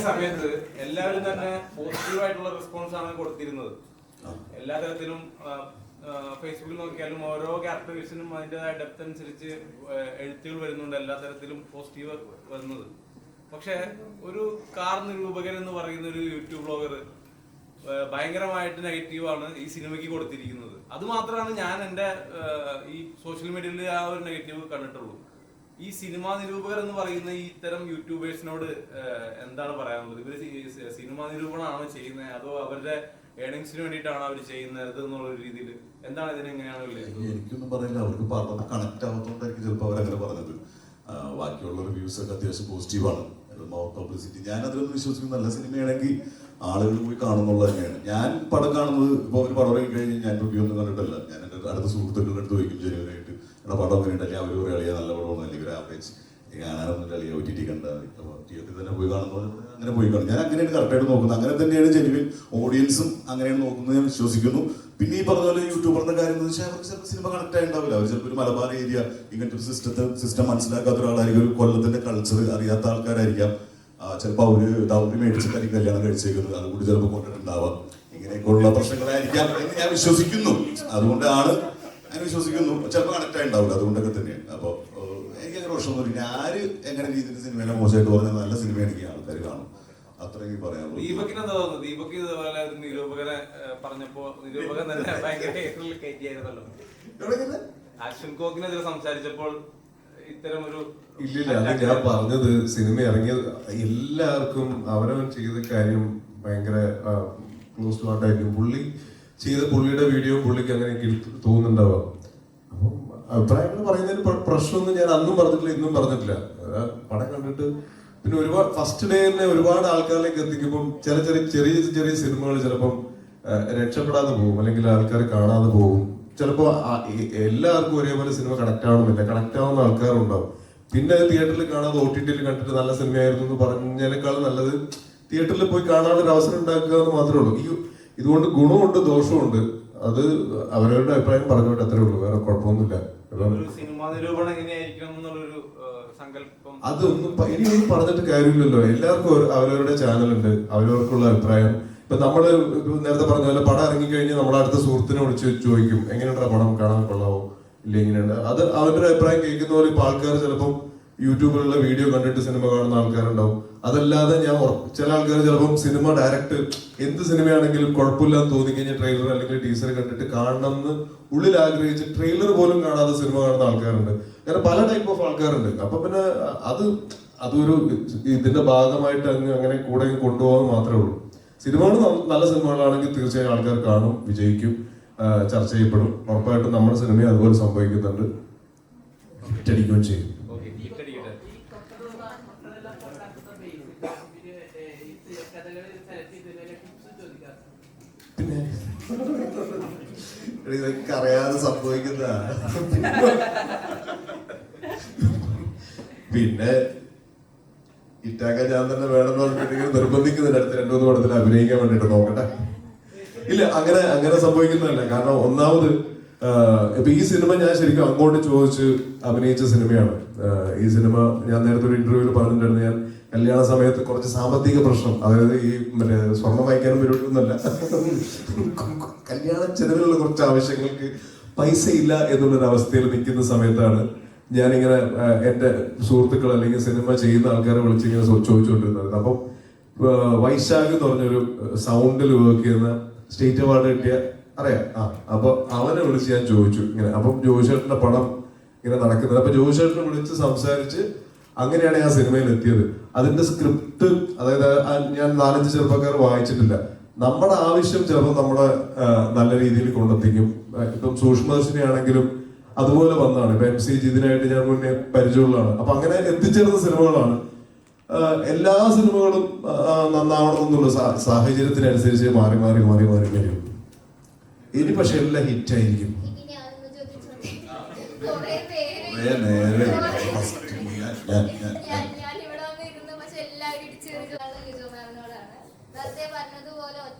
സമയത്ത് എല്ലാവരും തന്നെ പോസിറ്റീവായിട്ടുള്ള റെസ്പോൺസ് ആണ് കൊടുത്തിരുന്നത്. എല്ലാ തരത്തിലും ഫേസ്ബുക്കിൽ നോക്കിയാലും ഓരോ ക്യാരക്ടേഴ്സിനും അതിൻ്റെതായ ഡെപ്ത് അനുസരിച്ച് എഴുത്തുകൾ വരുന്നുണ്ട്, എല്ലാ തരത്തിലും പോസിറ്റീവ് വരുന്നത്. പക്ഷെ ഒരു കാർ നിരൂപകൻ എന്ന് പറയുന്ന ഒരു യൂട്യൂബ് ബ്ലോഗർ ഭയങ്കരമായിട്ട് നെഗറ്റീവാണ് ഈ സിനിമയ്ക്ക് കൊടുത്തിരിക്കുന്നത്. അത് മാത്രമാണ് ഞാൻ എൻ്റെ ഈ സോഷ്യൽ മീഡിയയിൽ ആ ഒരു നെഗറ്റീവ് കണ്ടിട്ടുള്ളൂ. ഈ സിനിമാ നിരൂപകർ എന്ന് പറയുന്ന ഈ ഇത്തരം യൂട്യൂബേഴ്സിനോട് എന്താണ് പറയാനുള്ളത്? ഇവര് സിനിമാ നിരൂപണമാണോ ചെയ്യുന്നത്, അതോ അവരുടെ ഏണിങ്സിന് വേണ്ടിയിട്ടാണ് അവർ ചെയ്യുന്നത് എന്നുള്ള രീതിയിൽ എന്താണ് ഇതിനെങ്ങനെയാണ്? എനിക്കൊന്നും പറയില്ല, അവർക്ക് പറഞ്ഞത് കണക്ട് ആവാത്തതുകൊണ്ടായിരിക്കും ചിലപ്പോൾ അവരങ്ങനെ പറഞ്ഞത്. ബാക്കിയുള്ള റിവ്യൂസ് ഒക്കെ അത്യാവശ്യം പോസിറ്റീവാണ്, മോർ പബ്ലിസിറ്റി. ഞാൻ അതിലൊന്നും വിശ്വസിക്കുന്നു. നല്ല സിനിമയാണെങ്കിൽ ആളുകൾ പോയി കാണുന്നുള്ളത് തന്നെയാണ്. ഞാൻ പടം കാണുന്നത് ഇപ്പോൾ ഒരു പടം ഇറങ്ങി കഴിഞ്ഞ് ഞാൻ റിവ്യൂ ഒന്നും കണ്ടിട്ടില്ല. ഞാൻ എൻ്റെ അടുത്ത സുഹൃത്തുക്കളുടെ അടുത്ത് ചോദിക്കും ജനുവനായിട്ട്, എടാ പടം അങ്ങനെ ഉണ്ടെങ്കിൽ അവർ ഒരു കളിയാ നല്ല പടമൊന്നും അല്ലെങ്കിൽ ഒരു ആവറേജ് കാണാനൊന്നും കളിയാ OTT കണ്ടാൽ തിയേറ്ററിൽ തന്നെ പോയി കാണുന്നത് അങ്ങനെ പോയി കാണും. ഞാൻ അങ്ങനെയാണ് കറക്റ്റായിട്ട് നോക്കുന്നത്. അങ്ങനെ തന്നെയാണ് ജെനുവിൻ ഓഡിയൻസും അങ്ങനെയാണ് നോക്കുന്നത് ഞാൻ വിശ്വസിക്കുന്നു. പിന്നെ ഈ പറഞ്ഞ പോലെ യൂട്യൂബറിന്റെ കാര്യം എന്ന് വെച്ചാൽ അവർക്ക് ചിലപ്പോൾ സിനിമ കണക്ട് ആയിട്ടുണ്ടാവില്ല. അവർ ചിലപ്പോൾ ഒരു മലബാർ ഏരിയ ഇങ്ങനത്തെ ഒരു സിസ്റ്റം മനസ്സിലാക്കാത്ത ഒരാളായിരിക്കും, ഒരു കൊല്ലത്തിന്റെ കൾച്ചർ അറിയാത്ത ആൾക്കാരായിരിക്കാം. ചിലപ്പോൾ അവര് ദൗത്യം മേടിച്ചിട്ടായിരിക്കും കല്യാണം കഴിച്ചേക്കുന്നത്, അതുകൂടി ചിലപ്പോൾ കൊണ്ടിട്ടുണ്ടാവാം. ഇങ്ങനെയൊക്കെയുള്ള പ്രശ്നങ്ങളായിരിക്കാം എന്ന് ഞാൻ വിശ്വസിക്കുന്നു. അതുകൊണ്ടാണ് ഞാൻ വിശ്വസിക്കുന്നു. ചിലപ്പോൾ കണക്ട് ആയിട്ടുണ്ടാവില്ല, അതുകൊണ്ടൊക്കെ തന്നെയാണ്. അപ്പോൾ എനിക്ക് അങ്ങനെ പ്രശ്നമൊന്നുമില്ല. ആര് എങ്ങനെ രീതിയിൽ സിനിമയിലെ മോശമായിട്ട് പറഞ്ഞാൽ നല്ല സിനിമയാണെങ്കിൽ ആൾക്കാർ കാണും. അത്രയും പറയാനുള്ളൂ. ദീപകിന് എന്താ തോന്നുന്നത്? ദീപക് ഇതുപോലെ നിരൂപകനെ പറഞ്ഞപ്പോ നിരൂപകൻ തന്നെ ഭയങ്കര കയറ്റിയായിരുന്നല്ലോ. ആക്ഷൻ കോക്കിനെതിരെ സംസാരിച്ചപ്പോൾ ഇത്തരം ഒരു ഇല്ലില്ല, അത് ഞാൻ പറഞ്ഞത് സിനിമ ഇറങ്ങിയ എല്ലാവർക്കും അവരവൻ ചെയ്ത കാര്യം ഭയങ്കര ക്ലോസ് ടു ഹാർട്ടായിരിക്കും. പുള്ളി ചെയ്ത പുള്ളിയുടെ വീഡിയോ പുള്ളിക്ക് അങ്ങനെ തോന്നുന്നുണ്ടാവാം. അപ്പം അഭിപ്രായങ്ങൾ പറയുന്നതിന് പ്രശ്നമൊന്നും ഞാൻ അന്നും പറഞ്ഞിട്ടില്ല, ഇന്നും പറഞ്ഞിട്ടില്ല. പടം കണ്ടിട്ട് പിന്നെ ഒരുപാട് ഫസ്റ്റ് ഡേ തന്നെ ഒരുപാട് ആൾക്കാരിലേക്ക് എത്തിക്കുമ്പം ചെറിയ സിനിമകൾ ചിലപ്പം രക്ഷപ്പെടാതെ പോകും, അല്ലെങ്കിൽ ആൾക്കാർ കാണാതെ പോകും. ചിലപ്പോൾ എല്ലാവർക്കും ഒരേപോലെ സിനിമ കണക്ട് ആവണമെന്നില്ല, കണക്ട് ആവുന്ന ആൾക്കാരുണ്ടാവും. പിന്നെ തിയേറ്ററിൽ കാണാതെ OTT കണ്ടിട്ട് നല്ല സിനിമയായിരുന്നു എന്ന് പറഞ്ഞതിനേക്കാളും നല്ലത് തിയേറ്ററിൽ പോയി കാണാനൊരു അവസരം ഉണ്ടാക്കുക എന്ന് മാത്രമേ ഉള്ളൂ. ഇതുകൊണ്ട് ഗുണമുണ്ട് ദോഷമുണ്ട്. അത് അവരവരുടെ അഭിപ്രായം പറഞ്ഞോട്ടെ, അത്രേ ഉള്ളൂ, വേറെ കുഴപ്പമൊന്നുമില്ല. അതൊന്നും ഇനിയൊന്നും പറഞ്ഞിട്ട് കാര്യമില്ലല്ലോ. എല്ലാവർക്കും അവരവരുടെ ചാനലുണ്ട്, അവരവർക്കുള്ള അഭിപ്രായം. ഇപ്പൊ നമ്മള് നേരത്തെ പറഞ്ഞ പോലെ പടം ഇറങ്ങിക്കഴിഞ്ഞാൽ നമ്മുടെ അടുത്ത സുഹൃത്തിനെ വിളിച്ച് ചോദിക്കും എങ്ങനെയുണ്ടാ പടം, കാണാൻ കൊള്ളാവോ ഇല്ല എങ്ങനെയുണ്ട്. അത് അവരുടെ അഭിപ്രായം കേൾക്കുന്ന പോലെ ഇപ്പൊ ആൾക്കാർ ചിലപ്പം യൂട്യൂബിലുള്ള വീഡിയോ കണ്ടിട്ട് സിനിമ കാണുന്ന ആൾക്കാരുണ്ടാവും. അതല്ലാതെ ചില ആൾക്കാർ ചിലപ്പം സിനിമ ഡയറക്റ്റ് എന്ത് സിനിമയാണെങ്കിലും കുഴപ്പമില്ലാന്ന് തോന്നിക്കഴിഞ്ഞാൽ ട്രെയിലർ അല്ലെങ്കിൽ ടീസർ കണ്ടിട്ട് കാണണം എന്ന് ഉള്ളിൽ ആഗ്രഹിച്ച് ട്രെയിലർ പോലും കാണാതെ സിനിമ കാണുന്ന ആൾക്കാരുണ്ട്. അങ്ങനെ പല ടൈപ്പ് ഓഫ് ആൾക്കാരുണ്ട്. അപ്പൊ പിന്നെ അതൊരു ഇതിന്റെ ഭാഗമായിട്ട് അങ്ങനെ കൂടെ കൊണ്ടുപോകാൻ മാത്രമേ ഉള്ളൂ. സിനിമകൾ നല്ല സിനിമകളാണെങ്കിൽ തീർച്ചയായും ആൾക്കാർ കാണും, വിജയിക്കും, ചർച്ച ചെയ്യപ്പെടും. ഉറപ്പായിട്ടും നമ്മുടെ സിനിമയും അതുപോലെ സംഭവിക്കുന്നുണ്ട്, ഹിറ്റടിക്കുകയും ചെയ്യും. പിന്നെ ഇതൊക്കെ അറിയാതെ സംഭവിക്കുന്നതാണ്. പിന്നെ ഇറ്റാക്ക ഞാൻ തന്നെ വേണമെന്ന് പറഞ്ഞിട്ടുണ്ടെങ്കിൽ നിർബന്ധിക്കുന്നുണ്ട് അടുത്ത 2-3 പടത്തിൽ അഭിനയിക്കാൻ വേണ്ടിട്ട്. നോക്കട്ടെ. ഇല്ല, അങ്ങനെ സംഭവിക്കുന്നതല്ല. കാരണം ഒന്നാമത് ഇപ്പൊ ഈ സിനിമ ഞാൻ ശരിക്കും അങ്ങോട്ട് ചോദിച്ച് അഭിനയിച്ച സിനിമയാണ്. ഈ സിനിമ ഞാൻ നേരത്തെ ഒരു ഇന്റർവ്യൂവിൽ പറഞ്ഞിട്ടുണ്ടായിരുന്നു, ഞാൻ കല്യാണ സമയത്ത് കുറച്ച് സാമ്പത്തിക പ്രശ്നം, അതായത് ഈ സ്വർണം വായിക്കാനും പരിപാടിയൊന്നുമല്ല, കല്യാണ ചെലവിലുള്ള കുറച്ച് ആവശ്യങ്ങൾക്ക് പൈസ ഇല്ല എന്നുള്ളൊരു അവസ്ഥയിൽ നിൽക്കുന്ന സമയത്താണ് ഞാനിങ്ങനെ എൻ്റെ സുഹൃത്തുക്കൾ അല്ലെങ്കിൽ സിനിമ ചെയ്യുന്ന ആൾക്കാരെ വിളിച്ചിങ്ങനെ ചോദിച്ചുകൊണ്ടിരുന്നത്. അപ്പം വൈശാഖ് എന്ന് പറഞ്ഞൊരു സൗണ്ടിൽ വർക്ക് ചെയ്യുന്ന സ്റ്റേറ്റ് അവാർഡ് കിട്ടിയ അറിയാം. അപ്പൊ അവനെ വിളിച്ച് ഞാൻ ചോദിച്ചു ഇങ്ങനെ. അപ്പം ജോയിച്ചേട്ടന്റെ പടം ഇങ്ങനെ നടക്കുന്നത്. അപ്പൊ ജോയിച്ചേട്ടനെ വിളിച്ച് സംസാരിച്ച് അങ്ങനെയാണ് ഞാൻ സിനിമയിൽ എത്തിയത്. അതിന്റെ സ്ക്രിപ്റ്റ്, അതായത് ഞാൻ 4-5 ചെറുപ്പക്കാർ വായിച്ചിട്ടില്ല. നമ്മുടെ ആവശ്യം ചിലപ്പോൾ നമ്മുടെ നല്ല രീതിയിൽ കൊണ്ടെത്തിക്കും. ഇപ്പം സൂക്ഷ്മദർശിനി ആണെങ്കിലും അതുപോലെ വന്നതാണ്. ഇപ്പൊ MC ജിതിനായിട്ട് ഞാൻ മുന്നേ പരിചയമുള്ളതാണ്. അപ്പൊ അങ്ങനെ എത്തിച്ചേർന്ന സിനിമകളാണ്. എല്ലാ സിനിമകളും നന്നാവണമെന്നുള്ള സാഹചര്യത്തിനനുസരിച്ച് മാറി വരും. ഇനി പക്ഷെ എല്ലാം ഹിറ്റായിരിക്കും. ഞാൻ ഇവിടെ വന്നിരുന്നു, പക്ഷെ എല്ലാവരും ഇടിച്ചു